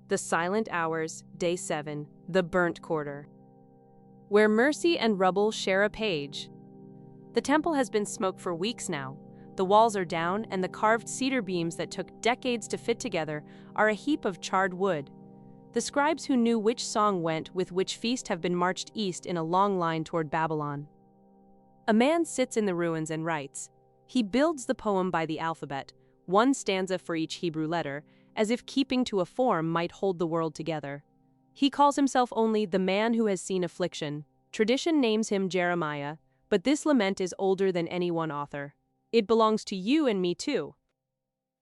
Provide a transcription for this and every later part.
The Silent Hours, Day 7, The Burnt Quarter. Where mercy and rubble share a page. The temple has been smoked for weeks now. The walls are down, and the carved cedar beams that took decades to fit together are a heap of charred wood. The scribes who knew which song went with which feast have been marched east in a long line toward Babylon. A man sits in the ruins and writes. He builds the poem by the alphabet, one stanza for each Hebrew letter, as if keeping to a form might hold the world together. He calls himself only the man who has seen affliction. Tradition names him Jeremiah, but this lament is older than any one author. It belongs to you and me too.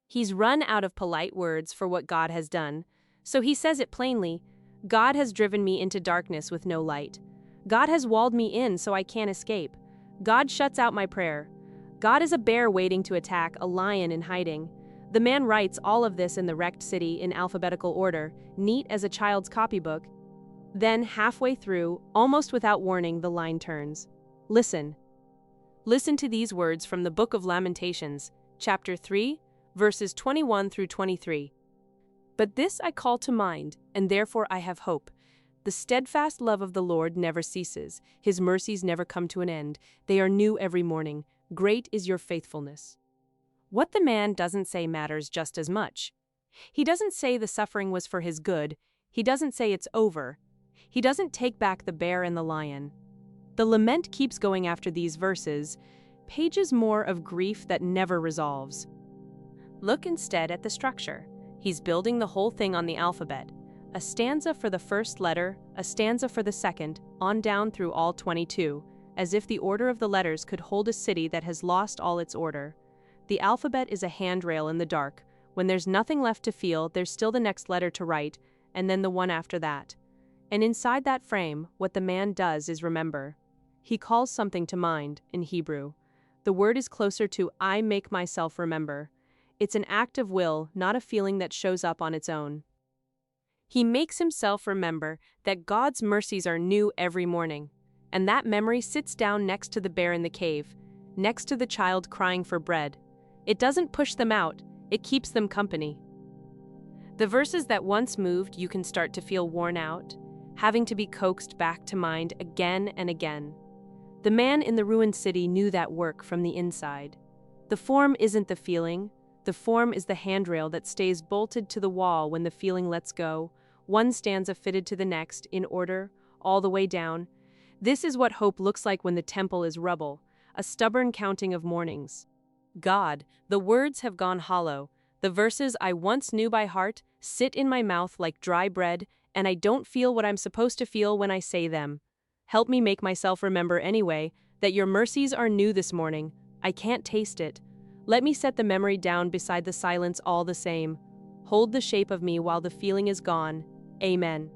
He's run out of polite words for what God has done, so he says it plainly. God has driven me into darkness with no light. God has walled me in so I can't escape. God shuts out my prayer. God is a bear waiting to attack, a lion in hiding. The man writes all of this in the wrecked city in alphabetical order, neat as a child's copybook. Then, halfway through, almost without warning, the line turns. Listen. Listen to these words from the book of Lamentations, chapter 3, verses 21 through 23. But this I call to mind, and therefore I have hope. The steadfast love of the Lord never ceases. His mercies never come to an end. They are new every morning. Great is your faithfulness. What the man doesn't say matters just as much. He doesn't say the suffering was for his good. He doesn't say it's over. He doesn't take back the bear and the lion. The lament keeps going after these verses, pages more of grief that never resolves. Look instead at the structure. He's building the whole thing on the alphabet. A stanza for the first letter, a stanza for the second, on down through all 22, as if the order of the letters could hold a city that has lost all its order. The alphabet is a handrail in the dark. When there's nothing left to feel, there's still the next letter to write, and then the one after that. And inside that frame, what the man does is remember. He calls something to mind, in Hebrew. The word is closer to I make myself remember. It's an act of will, not a feeling that shows up on its own. He makes himself remember that God's mercies are new every morning, and that memory sits down next to the bear in the cave, next to the child crying for bread. It doesn't push them out, it keeps them company. The verses that once moved you can start to feel worn out, having to be coaxed back to mind again and again. The man in the ruined city knew that work from the inside. The form isn't the feeling, the form is the handrail that stays bolted to the wall when the feeling lets go, one stanza fitted to the next, in order, all the way down. This is what hope looks like when the temple is rubble, a stubborn counting of mornings. God, the words have gone hollow. The verses I once knew by heart sit in my mouth like dry bread, and I don't feel what I'm supposed to feel when I say them. Help me make myself remember anyway that your mercies are new this morning. I can't taste it. Let me set the memory down beside the silence all the same. Hold the shape of me while the feeling is gone. Amen.